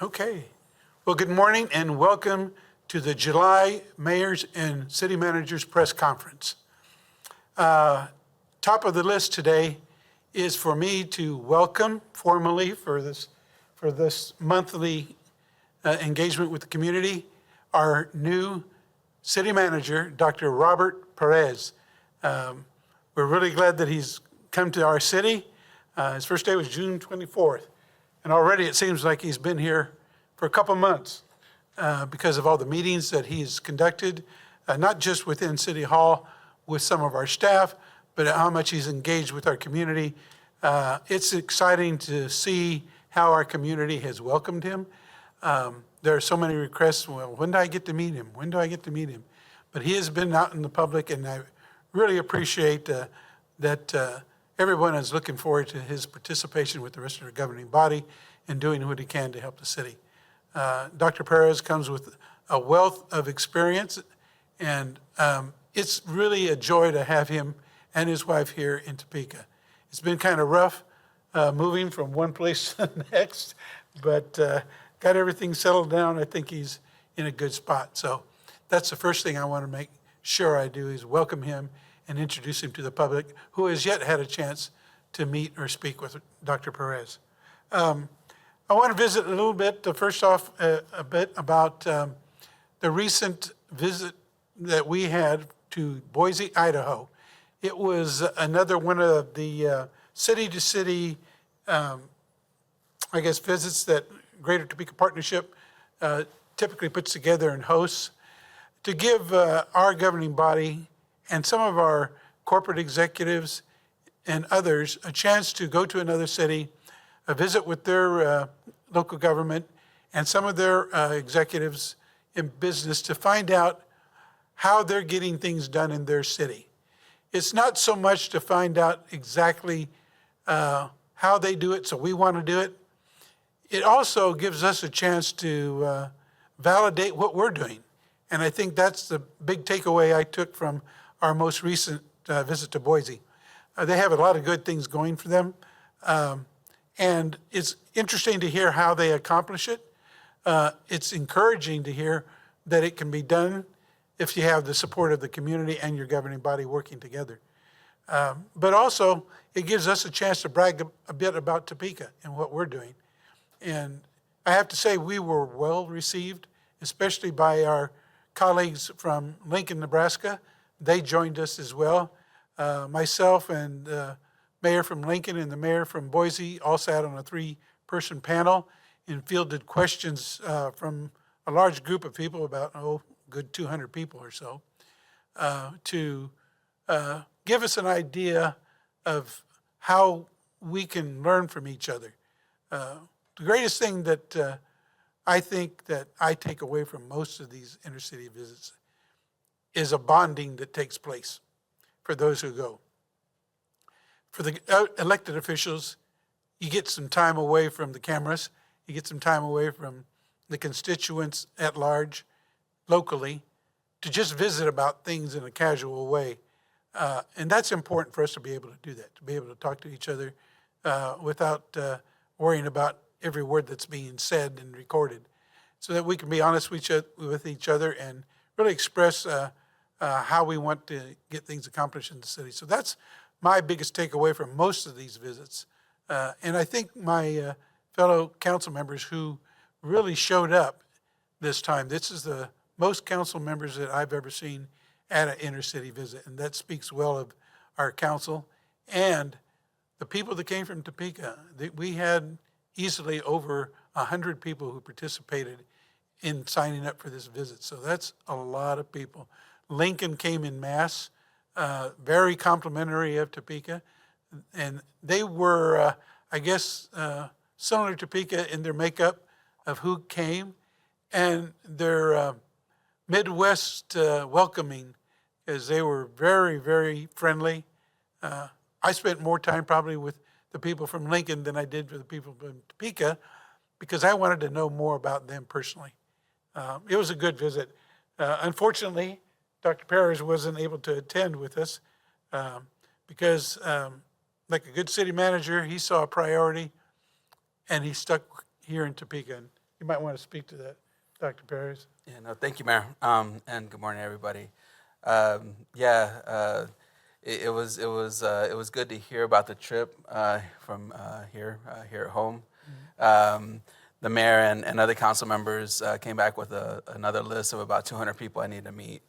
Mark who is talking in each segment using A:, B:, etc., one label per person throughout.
A: Okay. Well, good morning and welcome to the July Mayors and City Managers Press Conference. Top of the list today is for me to welcome formally for this monthly engagement with the community, our new city manager, Dr. Robert Perez. We're really glad that he's come to our city. His first day was June 24th. And already it seems like he's been here for a couple months because of all the meetings that he's conducted, not just within City Hall with some of our staff, but how much he's engaged with our community. It's exciting to see how our community has welcomed him. There are so many requests, well, when do I get to meet him? When do I get to meet him? But he has been out in the public, and I really appreciate that everyone is looking forward to his participation with the rest of the governing body and doing what he can to help the city. Dr. Perez comes with a wealth of experience, and it's really a joy to have him and his wife here in Topeka. It's been kind of rough moving from one place to the next, but got everything settled down. I think he's in a good spot. So that's the first thing I want to make sure I do is welcome him and introduce him to the public who has yet had a chance to meet or speak with Dr. Perez. I want to visit a little bit, first off, a bit about the recent visit that we had to Boise, Idaho. It was another one of the city-to-city, visits that Greater Topeka Partnership typically puts together and hosts to give our governing body and some of our corporate executives and others a chance to go to another city, visit with their local government and some of their executives in business to find out how they're getting things done in their city. It's not so much to find out exactly how they do it, so we want to do it. It also gives us a chance to validate what we're doing. And I think that's the big takeaway I took from our most recent visit to Boise. They have a lot of good things going for them. And it's interesting to hear how they accomplish it. It's encouraging to hear that it can be done if you have the support of the community and your governing body working together. But also, it gives us a chance to brag a bit about Topeka and what we're doing. And I have to say, we were well received, especially by our colleagues from Lincoln, Nebraska. They joined us as well. Myself and the mayor from Lincoln and the mayor from Boise all sat on a 3-person panel and fielded questions from a large group of people, about, good 200 people or so, to give us an idea of how we can learn from each other. The greatest thing that I think that I take away from most of these intercity visits is a bonding that takes place for those who go. For the elected officials, you get some time away from the cameras, you get some time away from the constituents at large, locally, to just visit about things in a casual way. And that's important for us to be able to do that, to be able to talk to each other without worrying about every word that's being said and recorded, so that we can be honest with each other and really express how we want to get things accomplished in the city. So that's my biggest takeaway from most of these visits. And I think my fellow council members who really showed up this time, this is the most council members that I've ever seen at an intercity visit, and that speaks well of our council and the people that came from Topeka. We had easily over 100 people who participated in signing up for this visit. So that's a lot of people. Lincoln came in mass, very complimentary of Topeka. And they were, similar to Topeka in their makeup of who came and their Midwest welcoming, as they were very, very friendly. I spent more time probably with the people from Lincoln than I did with the people from Topeka because I wanted to know more about them personally. It was a good visit. Unfortunately, Dr. Perez wasn't able to attend with us because, like a good city manager, he saw a priority and he stuck here in Topeka. And you might want to speak to that, Dr. Perez.
B: Yeah, no, thank you, Mayor, and good morning, everybody. It was good to hear about the trip from here at home. The mayor and other council members came back with another list of about 200 people I need to meet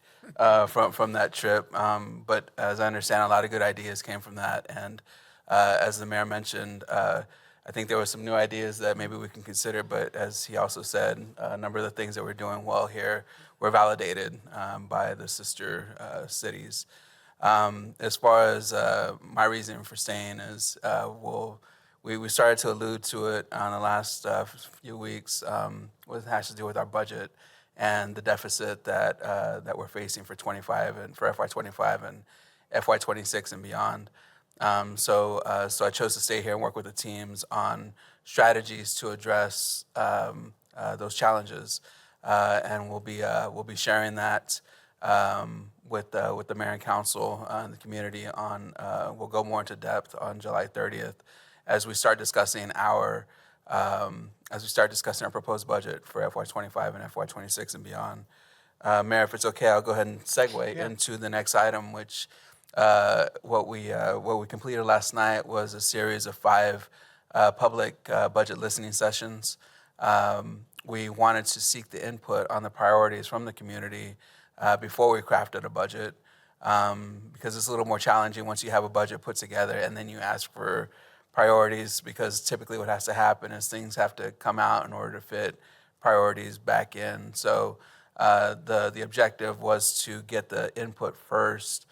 B: from that trip. But as I understand, a lot of good ideas came from that, and as the mayor mentioned. I think there were some new ideas that maybe we can consider, but as he also said, a number of the things that we're doing well here were validated by the sister cities. As far as my reason for staying is, we started to allude to it on the last few weeks. What has to do with our budget and the deficit that we're facing for 25 and for FY25 and FY26 and beyond. So I chose to stay here and work with the teams on strategies to address those challenges, and we'll be sharing that with the mayor and council and the community. We'll go more into depth on July 30th as we start discussing our proposed budget for FY25 and FY26 and beyond. Mayor, if it's okay, I'll go ahead and segue into the next item, which. What we completed last night was a series of 5 public budget listening sessions. We wanted to seek the input on the priorities from the community before we crafted a budget, because it's a little more challenging once you have a budget put together and then you ask for priorities, because typically what has to happen is things have to come out in order to fit priorities back in. So the objective was to get the input first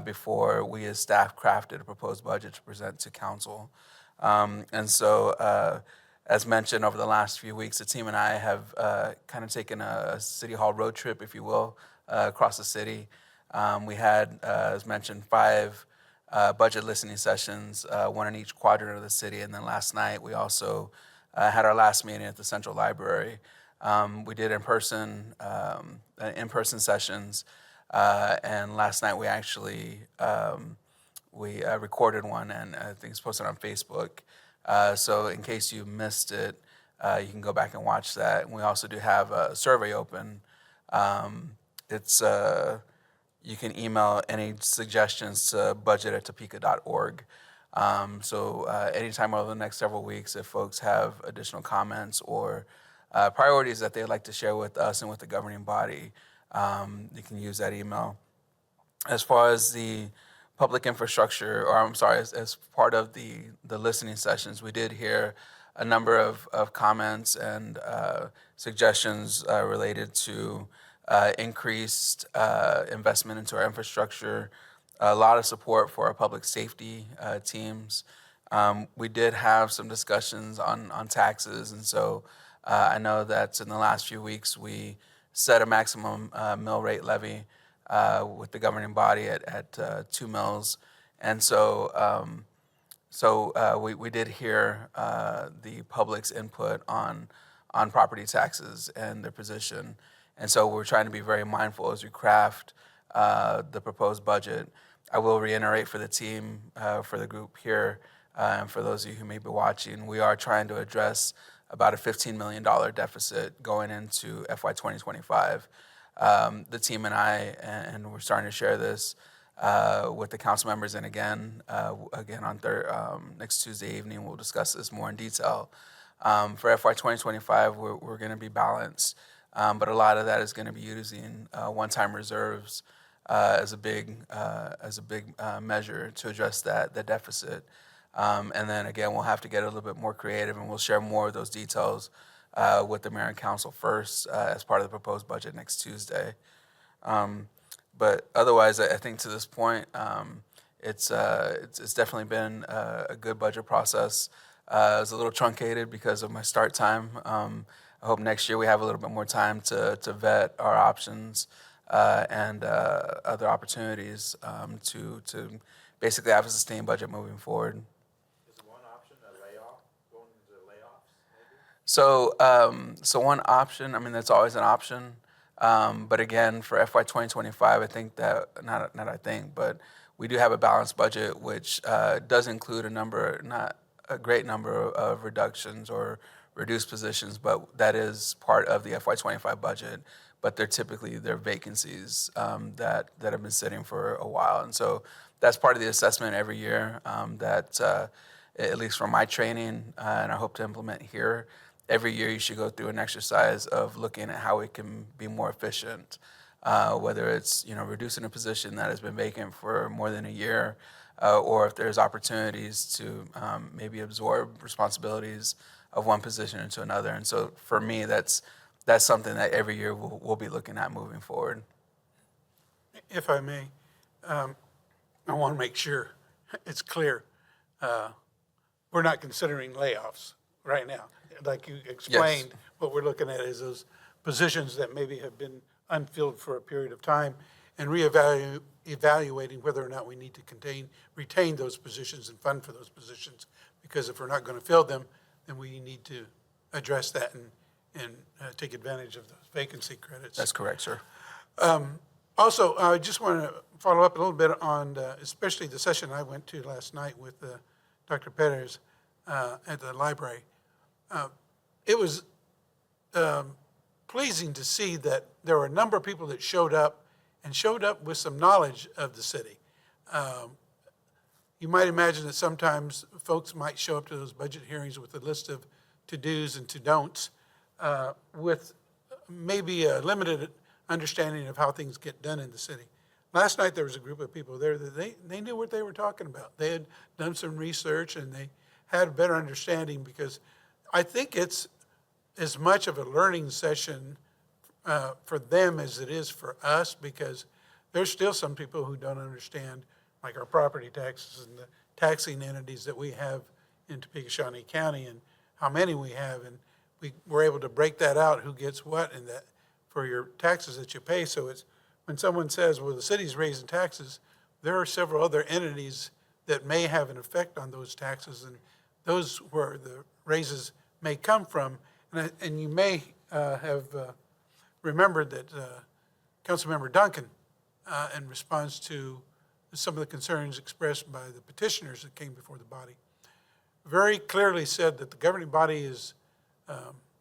B: before we as staff crafted a proposed budget to present to council. As mentioned, over the last few weeks, the team and I have kind of taken a city hall road trip, if you will, across the city. We had, as mentioned, 5 budget listening sessions, one in each quadrant of the city. And then last night, we also had our last meeting at the Central Library. We did in-person sessions. And last night we actually recorded one, and I think it's posted on Facebook. So in case you missed it, you can go back and watch that. And we also do have a survey open. You can email any suggestions to budget@topeka.org. Anytime over the next several weeks, if folks have additional comments or priorities that they'd like to share with us and with the governing body, you can use that email. As far as the public infrastructure, as part of the listening sessions, we did hear a number of comments and suggestions related to increased investment into our infrastructure, a lot of support for our public safety teams. We did have some discussions on taxes, and so I know that in the last few weeks we set a maximum mill rate levy with the governing body at 2 mills. And so we did hear the public's input on property taxes and their position. And so we're trying to be very mindful as we craft the proposed budget. I will reiterate for the team, for the group here, and for those of you who may be watching, we are trying to address about a $15 million deficit going into FY 2025. The team and I, and we're starting to share this with the council members, and again on next Tuesday evening, we'll discuss this more in detail. For FY 2025, we're going to be balanced, but a lot of that is going to be using one-time reserves as a big measure to address that deficit. And then again, we'll have to get a little bit more creative, and we'll share more of those details with the mayor and council first as part of the proposed budget next Tuesday. But otherwise, I think to this point, it's definitely been a good budget process. It was a little truncated because of my start time. I hope next year we have a little bit more time to vet our options and other opportunities to basically have a sustained budget moving forward. So one option, I mean, that's always an option. But again, for FY 2025, I think that, but we do have a balanced budget, which does include not a great number of reductions or reduce positions, but that is part of the FY25 budget. But they're vacancies that have been sitting for a while, and so that's part of the assessment every year. At least from my training, and I hope to implement here, every year you should go through an exercise of looking at how we can be more efficient. Whether it's reducing a position that has been vacant for more than a year, or if there's opportunities to maybe absorb responsibilities of one position into another. And so for me, that's something that every year we'll be looking at moving forward.
A: If I may, I want to make sure it's clear. We're not considering layoffs right now. Like you explained,
B: Yes.
A: What we're looking at is those positions that maybe have been unfilled for a period of time and evaluating whether or not we need to retain those positions and fund for those positions. Because if we're not going to fill them, then we need to address that and take advantage of those vacancy credits.
B: That's correct, sir.
A: Also, I just want to follow up a little bit on especially the session I went to last night with Dr. Perez at the library. It was pleasing to see that there were a number of people that showed up with some knowledge of the city. You might imagine that sometimes folks might show up to those budget hearings with a list of to-dos and to-don'ts with maybe a limited understanding of how things get done in the city. Last night there was a group of people there that they knew what they were talking about. They had done some research and they had a better understanding, because I think it's as much of a learning session for them as it is for us, because there's still some people who don't understand, like our property taxes and the taxing entities that we have in Topeka Shawnee County and how many we have. And we were able to break that out, who gets what, and that for your taxes that you pay. So it's when someone says, well, the city's raising taxes, there are several other entities that may have an effect on those taxes, and those where the raises may come from. And you may have remembered that Councilmember Duncan, in response to some of the concerns expressed by the petitioners that came before the body, very clearly said that the governing body is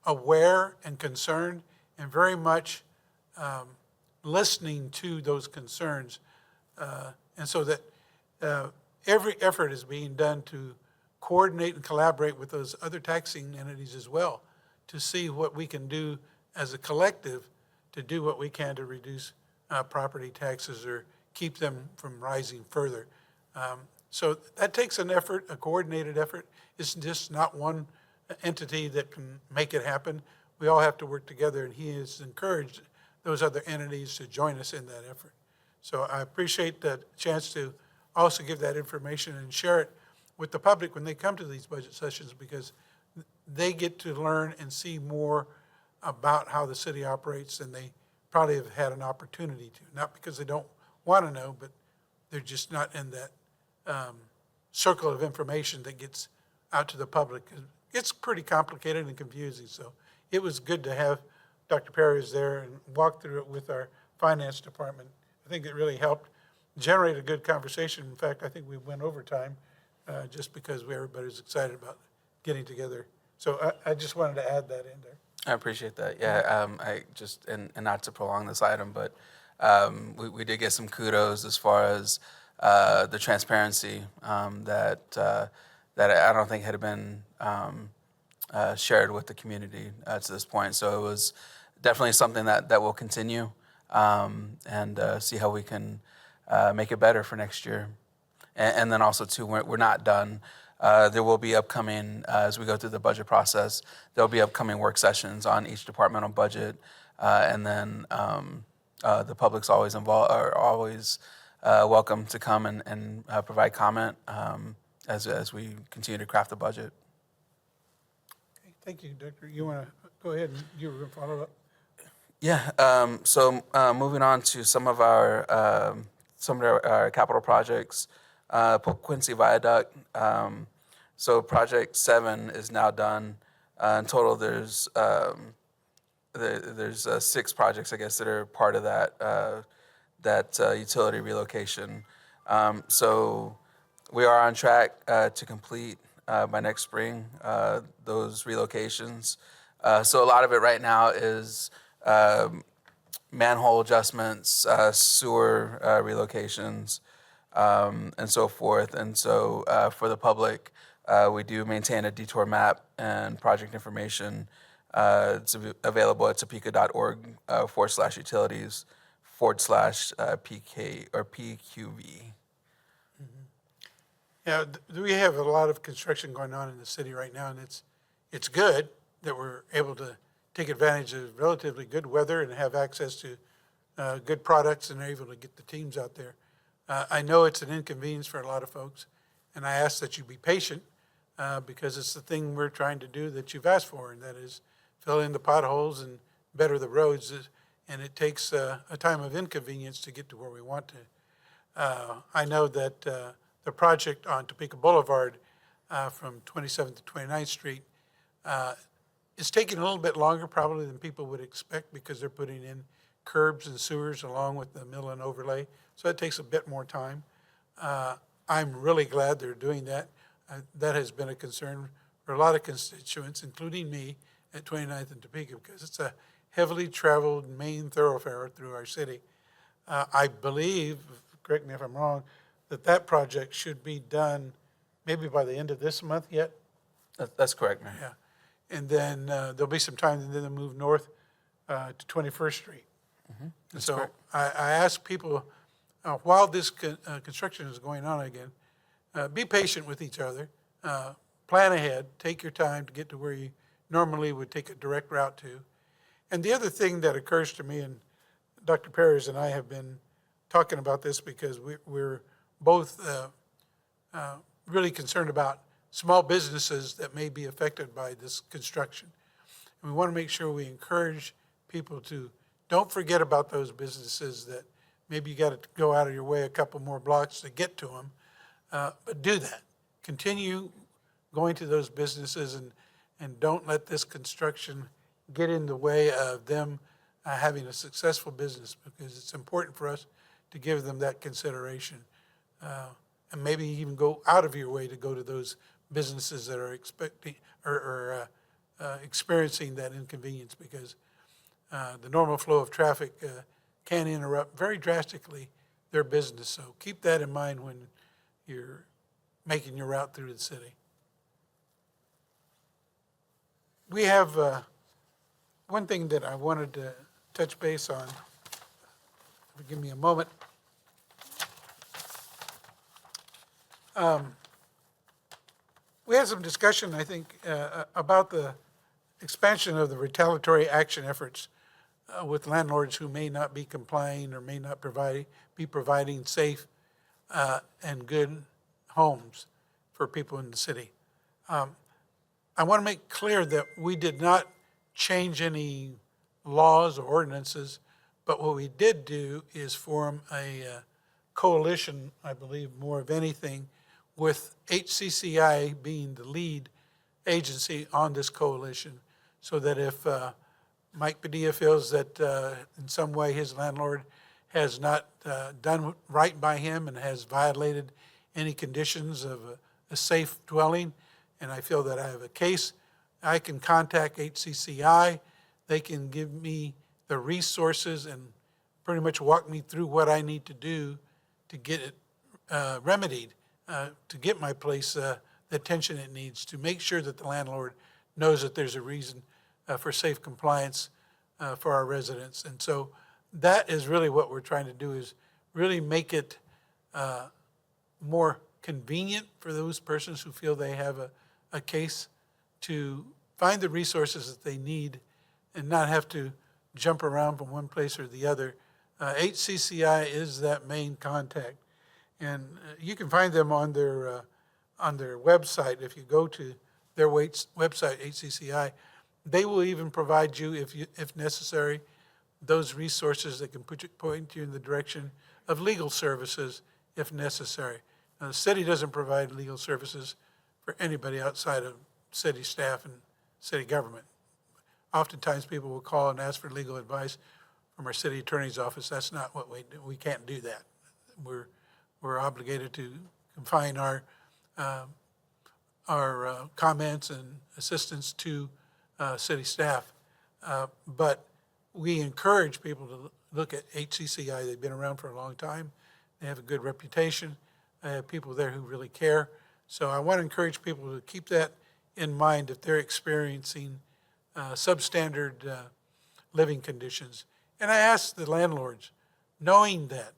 A: aware and concerned and very much listening to those concerns. And so that every effort is being done to coordinate and collaborate with those other taxing entities as well, to see what we can do as a collective to do what we can to reduce property taxes or keep them from rising further. So that takes an effort, a coordinated effort. It's just not one entity that can make it happen. We all have to work together, and he has encouraged those other entities to join us in that effort. So I appreciate the chance to also give that information and share it with the public when they come to these budget sessions, because they get to learn and see more about how the city operates than they probably have had an opportunity to. Not because they don't want to know, but they're just not in that circle of information that gets out to the public. It's pretty complicated and confusing, so it was good to have Dr. Perez there and walk through it with our finance department. I think it really helped generate a good conversation. In fact, I think we went over time just because everybody was excited about getting together. So I just wanted to add that in there.
B: I appreciate that. Yeah, I just, and not to prolong this item, but we did get some kudos as far as the transparency that I don't think had been shared with the community to this point. So it was definitely something that will continue and see how we can make it better for next year. And then also, too, we're not done. There will be upcoming, as we go through the budget process, there'll be upcoming work sessions on each departmental budget. And then the public's always involved, are always welcome to come and provide comment as we continue to craft the budget.
A: Okay, thank you, Doctor. You want to go ahead and you were going to follow up?
B: Yeah. So moving on to some of our capital projects, Pope Quincy Viaduct. So Project 7 is now done. In total, there's 6 projects, I guess, that are part of that utility relocation. So we are on track to complete by next spring, those relocations. So a lot of it right now is manhole adjustments, sewer relocations, and so forth. And so for the public, we do maintain a detour map and project information. It's available at topeka.org /utilities/PK or PQV.
A: Yeah, we have a lot of construction going on in the city right now, and it's good that we're able to take advantage of relatively good weather and have access to good products and are able to get the teams out there. I know it's an inconvenience for a lot of folks, and I ask that you be patient because it's the thing we're trying to do that you've asked for, and that is fill in the potholes and better the roads. And it takes a time of inconvenience to get to where we want to. I know that the project on Topeka Boulevard from 27th to 29th Street is taking a little bit longer probably than people would expect because they're putting in curbs and sewers along with the mill and overlay. So it takes a bit more time. I'm really glad they're doing that. That has been a concern for a lot of constituents, including me, at 29th and Topeka, because it's a heavily traveled main thoroughfare through our city. I believe, correct me if I'm wrong, that project should be done maybe by the end of this month yet.
B: That's correct, Mayor.
A: Yeah. And then there'll be some time, and then they'll move north to 21st Street. And so I ask people, while this construction is going on again, be patient with each other. Plan ahead. Take your time to get to where you normally would take a direct route to. And the other thing that occurs to me, and Dr. Perez and I have been talking about this because we're both really concerned about small businesses that may be affected by this construction. And we want to make sure we encourage people to don't forget about those businesses that maybe you got to go out of your way a couple more blocks to get to them, but do that. Continue going to those businesses and don't let this construction get in the way of them having a successful business, because it's important for us to give them that consideration. And maybe even go out of your way to go to those businesses that are expecting or experiencing that inconvenience, because the normal flow of traffic can interrupt very drastically their business. So keep that in mind when you're making your route through the city. We have one thing that I wanted to touch base on. Give me a moment. We had some discussion, I think, about the expansion of the retaliatory action efforts with landlords who may not be complying or may not be providing safe and good homes for people in the city. I want to make clear that we did not change any laws or ordinances, but what we did do is form a coalition, I believe, more of anything, with HCCI being the lead agency on this coalition, so that if Mike Padilla feels that in some way his landlord has not done right by him and has violated any conditions of a safe dwelling, and I feel that I have a case, I can contact HCCI. They can give me the resources and pretty much walk me through what I need to do to get it remedied, to get my place the attention it needs, to make sure that the landlord knows that there's a reason for safe compliance for our residents. And so that is really what we're trying to do, is really make it more convenient for those persons who feel they have a case to find the resources that they need and not have to jump around from one place or the other. HCCI is that main contact. And you can find them on their website. If you go to their website, HCCI, they will even provide you, if necessary, those resources that can point you in the direction of legal services if necessary. Now, the city doesn't provide legal services for anybody outside of city staff and city government. Oftentimes people will call and ask for legal advice from our city attorney's office. That's not what we do. We can't do that. We're obligated to confine our comments and assistance to city staff. But we encourage people to look at HCCI. They've been around for a long time. They have a good reputation. They have people there who really care. So I want to encourage people to keep that in mind if they're experiencing substandard living conditions. And I ask the landlords, knowing that,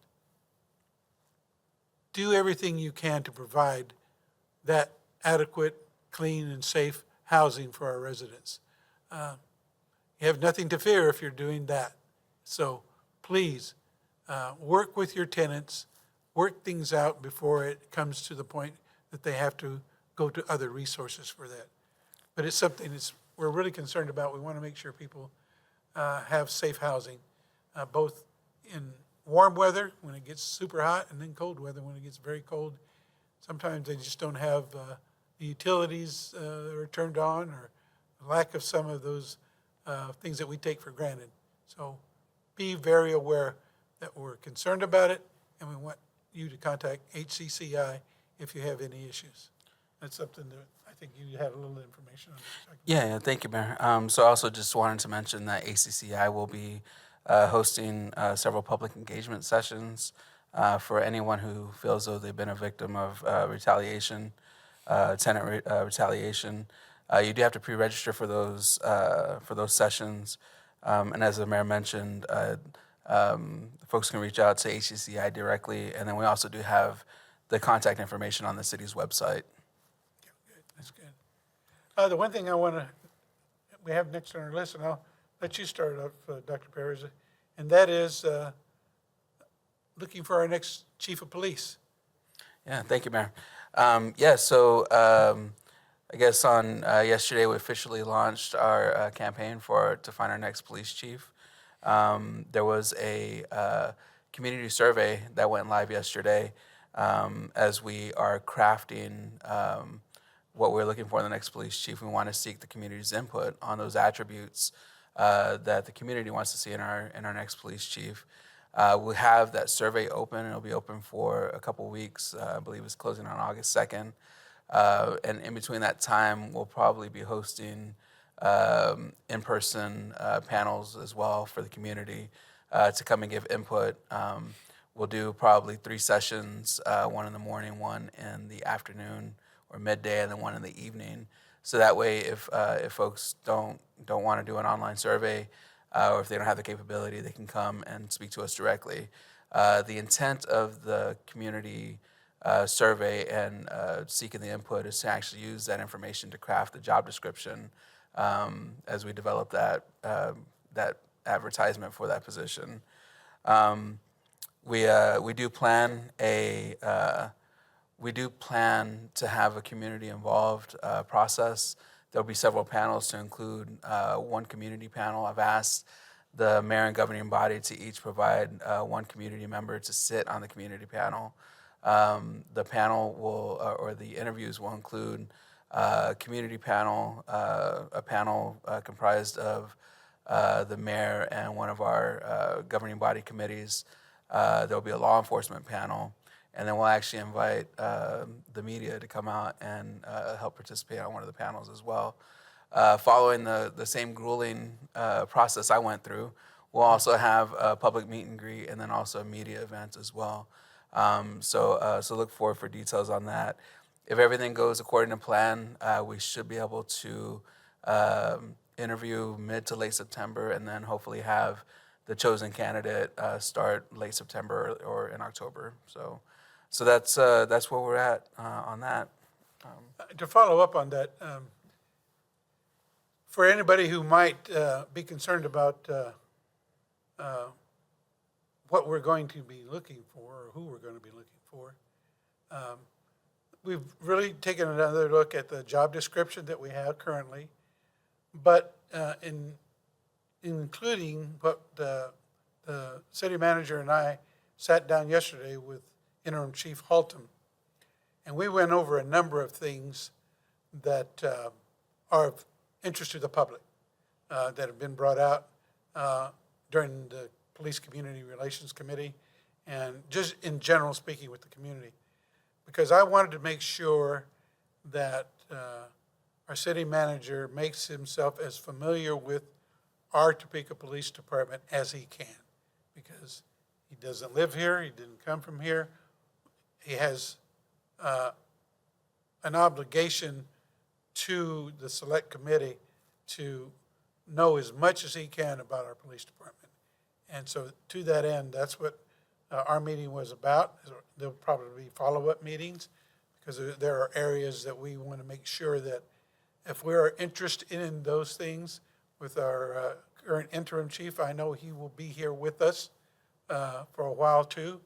A: do everything you can to provide that adequate, clean, and safe housing for our residents. You have nothing to fear if you're doing that. So please work with your tenants, work things out before it comes to the point that they have to go to other resources for that. But it's something we're really concerned about. We want to make sure people have safe housing, both in warm weather when it gets super hot and then cold weather when it gets very cold. Sometimes they just don't have the utilities that are turned on, or lack of some of those things that we take for granted. So be very aware that we're concerned about it, and we want you to contact HCCI if you have any issues. That's something that I think you had a little information on.
B: Yeah, thank you, Mayor. So I also just wanted to mention that ACCI will be hosting several public engagement sessions for anyone who feels though they've been a victim of retaliation, tenant retaliation. You do have to pre-register for those sessions, and as the mayor mentioned, folks can reach out to HCCI directly, and then we also do have the contact information on the city's website.
A: Good. That's good. The one thing we have next on our list, and I'll let you start off, Dr. Perez, and that is looking for our next chief of police.
B: Yeah, thank you, Mayor. So I guess on yesterday we officially launched our campaign to find our next police chief. There was a community survey that went live yesterday as we are crafting what we're looking for in the next police chief. We want to seek the community's input on those attributes that the community wants to see in our next police chief. We have that survey open. It'll be open for a couple weeks. I believe it's closing on August 2nd. And in between that time, we'll probably be hosting in-person panels as well for the community to come and give input. We'll do probably 3 sessions, one in the morning, one in the afternoon or midday, and then one in the evening. So that way, if folks don't want to do an online survey, or if they don't have the capability, they can come and speak to us directly. The intent of the community survey and seeking the input is to actually use that information to craft the job description as we develop that advertisement for that position. We do plan to have a community involved process. There'll be several panels to include one community panel. I've asked the mayor and governing body to each provide one community member to sit on the community panel. The panel or the interviews will include a community panel, a panel comprised of the mayor and one of our governing body committees. There'll be a law enforcement panel, and then we'll actually invite the media to come out and help participate on one of the panels as well. Following the same grueling process I went through, we'll also have a public meet and greet and then also a media event as well. So look forward for details on that. If everything goes according to plan, we should be able to interview mid to late September, and then hopefully have the chosen candidate start late September or in October. So that's where we're at on that.
A: To follow up on that, for anybody who might be concerned about what we're going to be looking for or who we're going to be looking for, we've really taken another look at the job description that we have currently, but including what the city manager and I sat down yesterday with Interim Chief Haltom, and we went over a number of things that are of interest to the public that have been brought out during the Police Community Relations Committee, and just in general speaking with the community, because I wanted to make sure that our city manager makes himself as familiar with our Topeka Police Department as he can, because he doesn't live here, he didn't come from here. He has an obligation to the select committee to know as much as he can about our police department. And so to that end, that's what our meeting was about. There'll probably be follow-up meetings, because there are areas that we want to make sure that if we are interested in those things with our current interim chief, I know he will be here with us for a while too,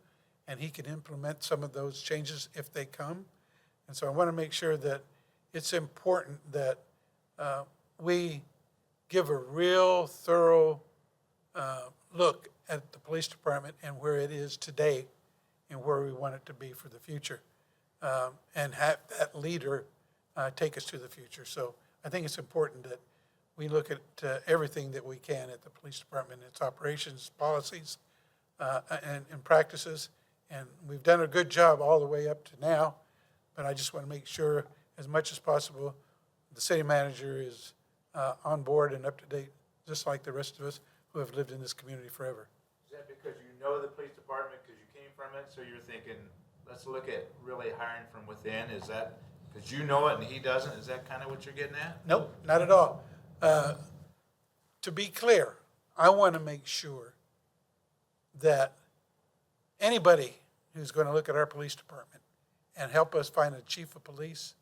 A: and he can implement some of those changes if they come. And so I want to make sure that it's important that we give a real thorough look at the police department and where it is today and where we want it to be for the future, and have that leader take us to the future. So I think it's important that we look at everything that we can at the police department, its operations, policies, and practices. And we've done a good job all the way up to now, but I just want to make sure as much as possible the city manager is on board and up to date, just like the rest of us who have lived in this community forever.
C: Is that because you know the police department, because you came from it, so you're thinking, let's look at really hiring from within? Is that because you know it and he doesn't? Is that kind of what you're getting at?
A: Nope, not at all. To be clear, I want to make sure that anybody who's going to look at our police department and help us find a chief of police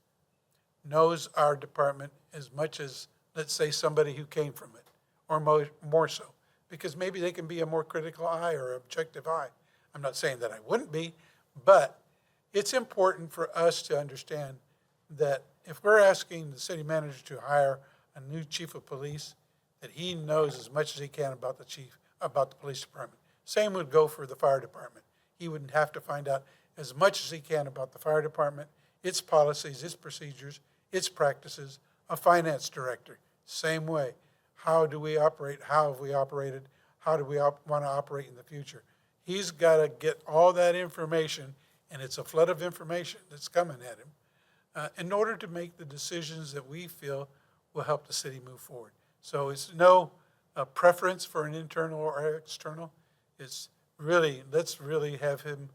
A: knows our department as much as, let's say, somebody who came from it, or more so, because maybe they can be a more critical eye or objective eye. I'm not saying that I wouldn't be, but it's important for us to understand that if we're asking the city manager to hire a new chief of police, that he knows as much as he can about the police department. Same would go for the fire department. He would have to find out as much as he can about the fire department, its policies, its procedures, its practices. A finance director, same way. How do we operate? How have we operated? How do we want to operate in the future? He's got to get all that information, and it's a flood of information that's coming at him, in order to make the decisions that we feel will help the city move forward. So it's no preference for an internal or external. It's really, let's really have him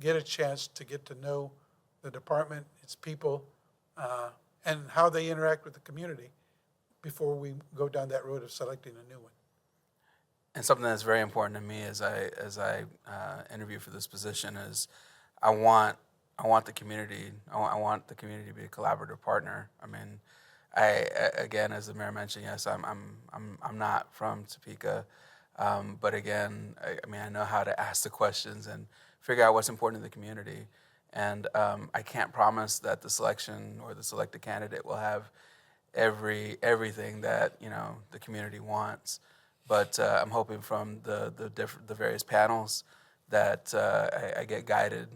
A: get a chance to get to know the department, its people, and how they interact with the community before we go down that road of selecting a new one.
B: And something that's very important to me as I interview for this position is I want the community. I want the community to be a collaborative partner. I mean, again, as the mayor mentioned, yes, I'm not from Topeka, but again, I know how to ask the questions and figure out what's important to the community. And I can't promise that the selection or the selected candidate will have everything that the community wants. But I'm hoping from the various panels that I get guided.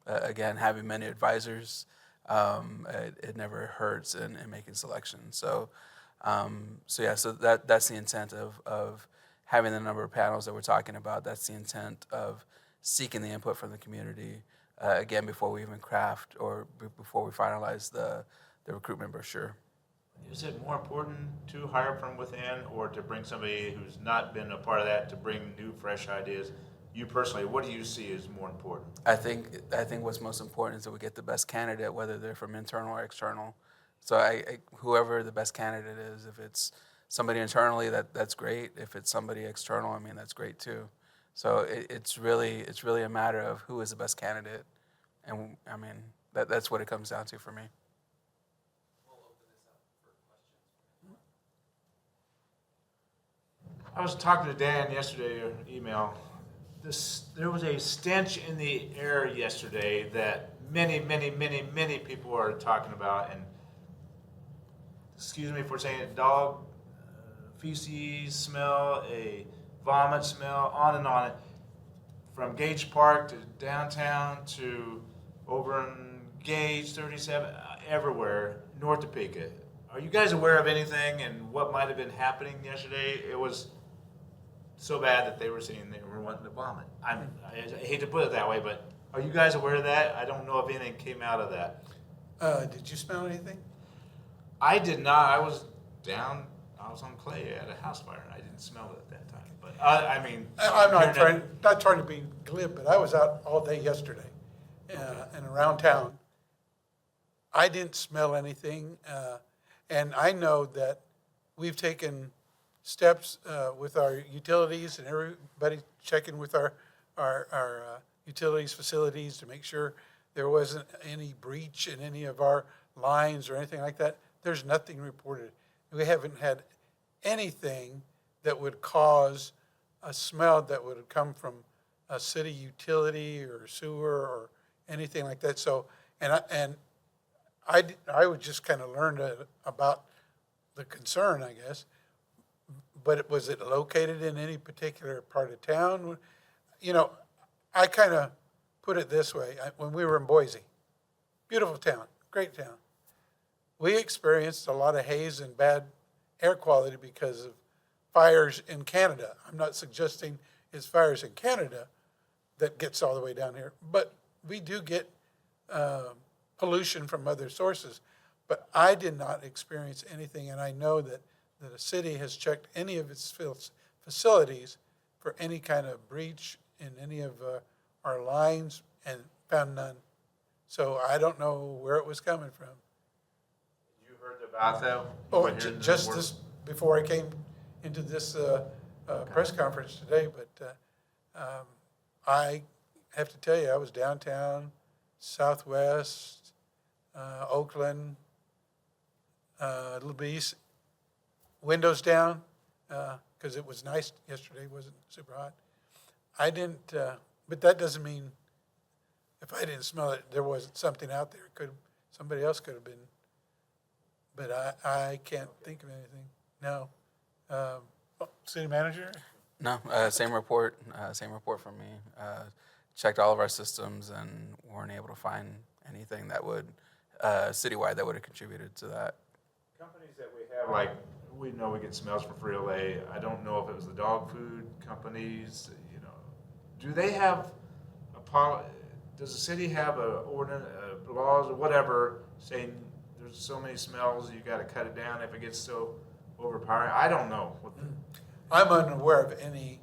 B: Again, having many advisors, it never hurts in making selections. So that's the intent of having the number of panels that we're talking about. That's the intent of seeking the input from the community, again, before we even craft or before we finalize the recruitment brochure.
C: Is it more important to hire from within or to bring somebody who's not been a part of that to bring new, fresh ideas? You personally, what do you see as more important?
B: I think what's most important is that we get the best candidate, whether they're from internal or external. So whoever the best candidate is, if it's somebody internally, that's great. If it's somebody external, that's great too. So it's really a matter of who is the best candidate, and that's what it comes down to for me.
C: I was talking to Dan yesterday, or email. There was a stench in the air yesterday that many people are talking about, and excuse me for saying it, dog feces smell, a vomit smell, on and on. From Gage Park to downtown to over in Gage 37, everywhere, North Topeka. Are you guys aware of anything and what might have been happening yesterday? It was so bad that they were saying they were wanting to vomit. I hate to put it that way, but are you guys aware of that? I don't know if anything came out of that.
A: Did you smell anything?
C: I did not. I was on Clay at a house fire, and I didn't smell it at that time. But I mean,
A: I'm
C: hearing
A: not trying to be glib, but I was out all day yesterday and around town. I didn't smell anything, and I know that we've taken steps with our utilities and everybody checking with our utilities facilities to make sure there wasn't any breach in any of our lines or anything like that. There's nothing reported. We haven't had anything that would cause a smell that would have come from a city utility or sewer or anything like that. So, I would just kind of learn about the concern, I guess. But was it located in any particular part of town? You know, I kind of put it this way. When we were in Boise, beautiful town, great town, we experienced a lot of haze and bad air quality because of fires in Canada. I'm not suggesting it's fires in Canada that gets all the way down here, but we do get pollution from other sources. But I did not experience anything, and I know that a city has checked any of its facilities for any kind of breach in any of our lines and found none. So I don't know where it was coming from.
C: you heard about that.
A: Oh,
C: You heard
A: just
C: the word-
A: this, before I came into this press conference today, but I have to tell you, I was downtown, Southwest, Oakland, a little bit east, windows down, because it was nice yesterday, wasn't super hot. I didn't, but that doesn't mean if I didn't smell it, there wasn't something out there. Somebody else could have been, but I can't think of anything. No. City manager?
B: No, same report from me. Checked all of our systems and weren't able to find anything that would, citywide, that would have contributed to that.
C: Companies that we have, like, we know we get smells from Frito-Lay. I don't know if it was the dog food companies, you know. Do they have does the city have a ordinance, laws or whatever saying there's so many smells, you gotta cut it down if it gets so overpowering? I don't know.
A: I'm unaware of any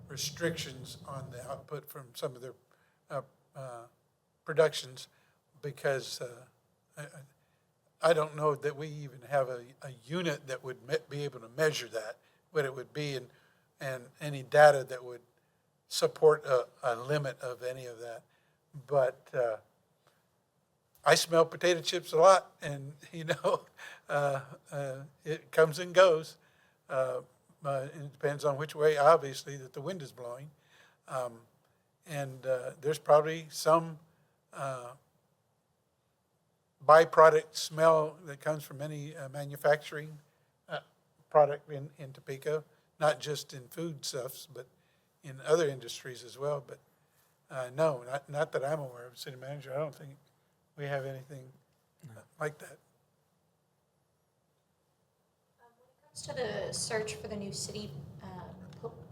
A: restrictions on the output from some of their productions because I don't know that we even have a unit that would be able to measure that, what it would be, and any data that would support a limit of any of that. But I smell potato chips a lot, and it comes and goes. It depends on which way, obviously, that the wind is blowing. And there's probably some byproduct smell that comes from any manufacturing product in Topeka, not just in food stuffs, but in other industries as well. But no, not that I'm aware of. City manager, I don't think we have anything like that.
D: To the search for the new city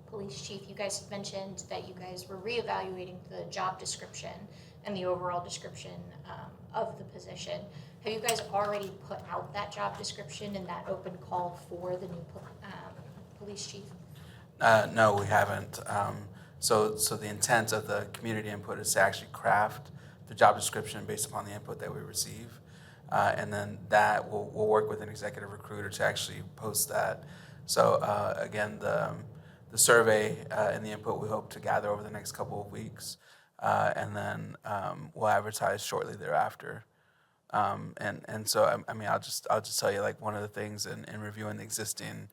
D: police chief, you guys had mentioned that you guys were reevaluating the job description and the overall description of the position. Have you guys already put out that job description and that open call for the new police chief?
B: No, we haven't. So the intent of the community input is to actually craft the job description based upon the input that we receive. And then that we'll work with an executive recruiter to actually post that. So again, the survey and the input we hope to gather over the next couple of weeks, and then we'll advertise shortly thereafter. And so I mean I'll just tell you, like, one of the things in reviewing the existing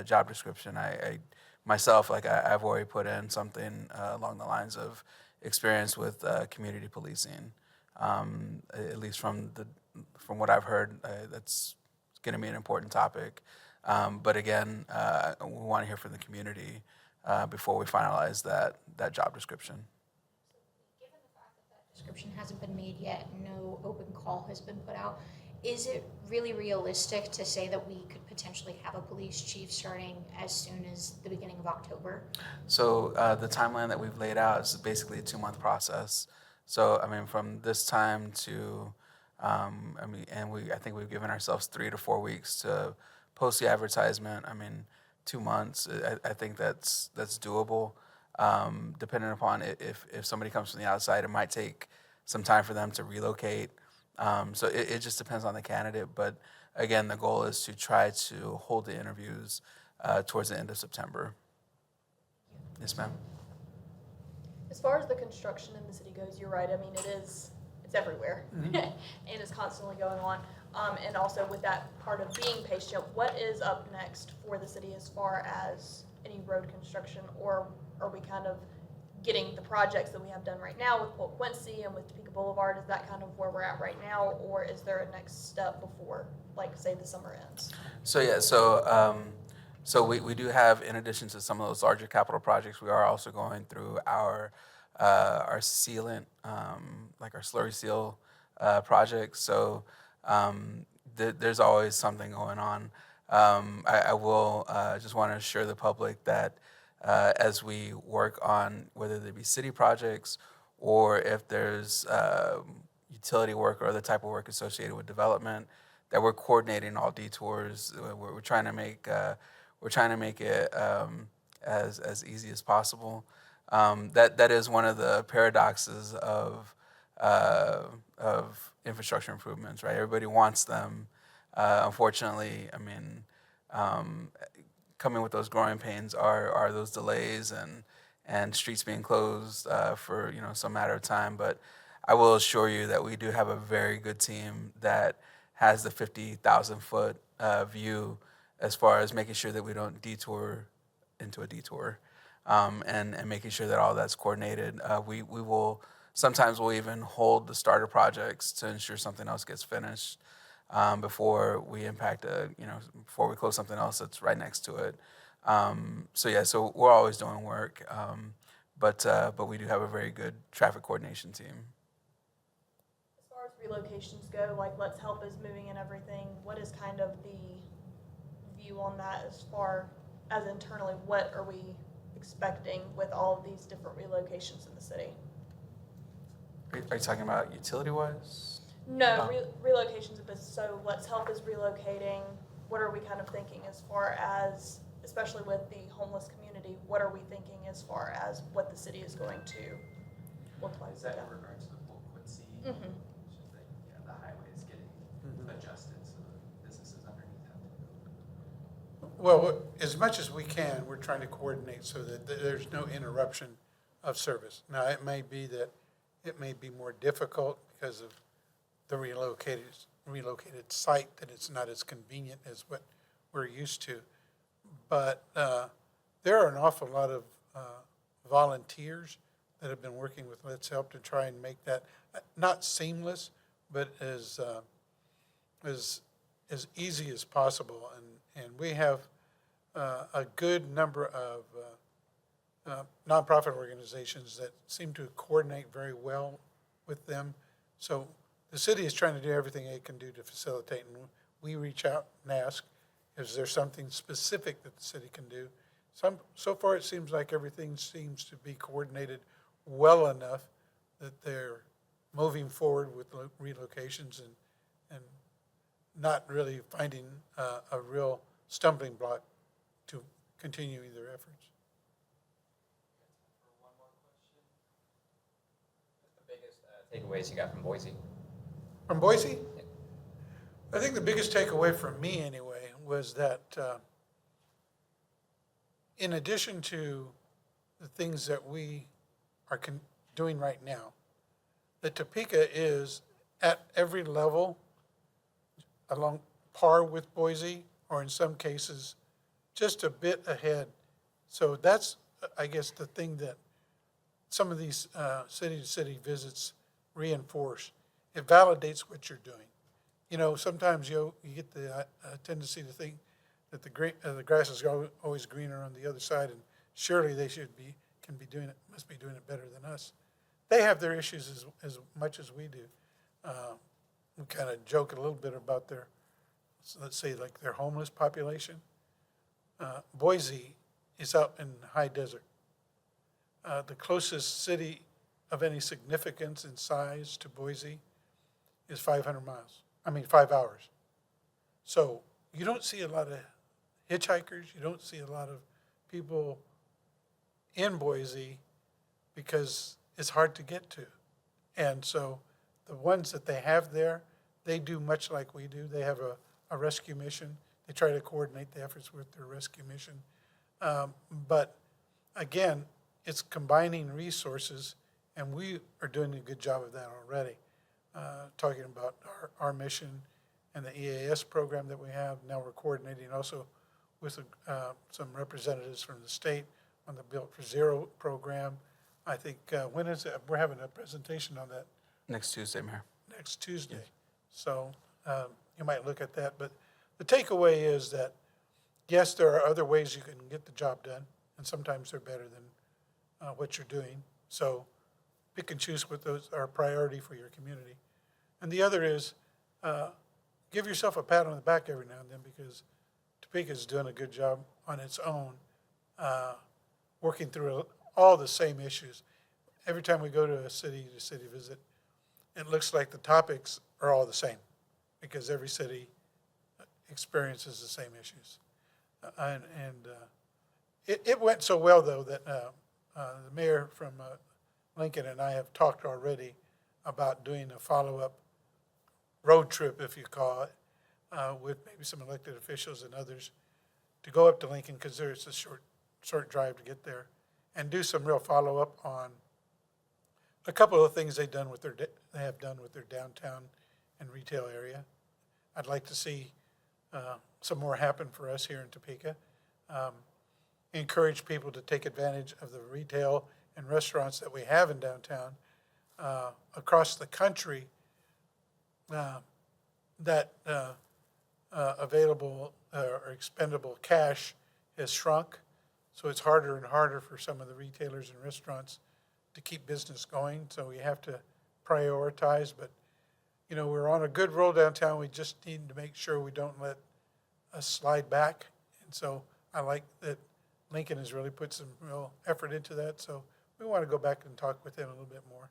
B: job description, I myself, like, I've already put in something along the lines of experience with community policing. At least from what I've heard, that's going to be an important topic. But again, we want to hear from the community before we finalize that job description.
D: Given the fact that description hasn't been made yet, no open call has been put out, is it really realistic to say that we could potentially have a police chief starting as soon as the beginning of October?
B: So the timeline that we've laid out is basically a 2-month process. So, I mean, from this time to, I think we've given ourselves 3 to 4 weeks to post the advertisement. I mean, 2 months. I think that's doable. Depending upon if somebody comes from the outside, it might take some time for them to relocate. So it just depends on the candidate. But again, the goal is to try to hold the interviews towards the end of September. Yes, ma'am.
E: As far as the construction in the city goes, you're right. I mean, it's everywhere. It is constantly going on. And also with that part of being patient, what is up next for the city as far as any road construction, or are we kind of getting the projects that we have done right now with Port Quincy and with Topeka Boulevard? Is that kind of where we're at right now, or is there a next step before, like, say, the summer ends?
B: So yeah, so we do have, in addition to some of those larger capital projects, we are also going through our sealant, like our slurry seal projects. So there's always something going on. I will just want to assure the public that as we work on whether they be city projects or if there's utility work or other type of work associated with development, that we're coordinating all detours. We're trying to make it as easy as possible. That is one of the paradoxes of infrastructure improvements, right? Everybody wants them. Unfortunately, I mean, coming with those growing pains are those delays and streets being closed for some matter of time. But I will assure you that we do have a very good team that has the 50,000-foot view as far as making sure that we don't detour into a detour, and making sure that all that's coordinated. We will sometimes we'll even hold the starter projects to ensure something else gets finished before we before we close something else that's right next to it. So we're always doing work, but we do have a very good traffic coordination team.
E: As far as relocations go, like Let's Help is moving and everything, what is kind of the view on that as far as internally? What are we expecting with all of these different relocations in the city?
B: Are you talking about utility-wise?
E: No, relocations, but so Let's Help is relocating. What are we kind of thinking as far as, especially with the homeless community, what are we thinking as far as what the city is going to look like?
F: Is that in regards to the Port Quincy?
E: Mm-hmm.
F: Which is the highway is getting adjusted so the businesses underneath have to go.
A: Well, as much as we can, we're trying to coordinate so that there's no interruption of service. Now, it may be more difficult because of the relocated site, that it's not as convenient as what we're used to. But there are an awful lot of volunteers that have been working with Let's Help to try and make that not seamless, but as easy as possible. And we have a good number of nonprofit organizations that seem to coordinate very well with them. So the city is trying to do everything it can do to facilitate, and we reach out and ask, is there something specific that the city can do? So far, it seems like everything seems to be coordinated well enough that they're moving forward with relocations and not really finding a real stumbling block to continuing their efforts.
F: For one more question. What's the biggest takeaways you got from Boise?
A: From Boise? I think the biggest takeaway from me, anyway, was that in addition to the things that we are doing right now, that Topeka is at every level along par with Boise, or in some cases, just a bit ahead. So that's, I guess, the thing that some of these city-to-city visits reinforce. It validates what you're doing. Sometimes you get the tendency to think that the grass is always greener on the other side, and surely they must be doing it better than us. They have their issues as much as we do. We kind of joke a little bit about their homeless population. Boise is out in the high desert. The closest city of any significance in size to Boise is 500 miles. 5 hours. So you don't see a lot of hitchhikers. You don't see a lot of people in Boise because it's hard to get to. And so the ones that they have there, they do much like we do. They have a rescue mission. They try to coordinate the efforts with their rescue mission. But again, it's combining resources, and we are doing a good job of that already. Talking about our mission and the EAS program that we have. Now we're coordinating also with some representatives from the state on the Built for Zero program. I think, when is it? We're having a presentation on that
B: Next Tuesday, Mayor.
A: next Tuesday. So you might look at that. But the takeaway is that, yes, there are other ways you can get the job done, and sometimes they're better than what you're doing. So pick and choose what those are a priority for your community. And the other is give yourself a pat on the back every now and then, because Topeka is doing a good job on its own, working through all the same issues. Every time we go to a city visit, it looks like the topics are all the same, because every city experiences the same issues. It went so well, though, that the mayor from Lincoln and I have talked already about doing a follow-up road trip, if you call it, with maybe some elected officials and others, to go up to Lincoln, because there's a short drive to get there, and do some real follow-up on a couple of things they have done with their downtown and retail area. I'd like to see some more happen for us here in Topeka. Encourage people to take advantage of the retail and restaurants that we have in downtown. Across the country, that available or expendable cash has shrunk, so it's harder and harder for some of the retailers and restaurants to keep business going, so we have to prioritize. But, we're on a good roll downtown. We just need to make sure we don't let us slide back. And so I like that Lincoln has really put some real effort into that, so we want to go back and talk with them a little bit more.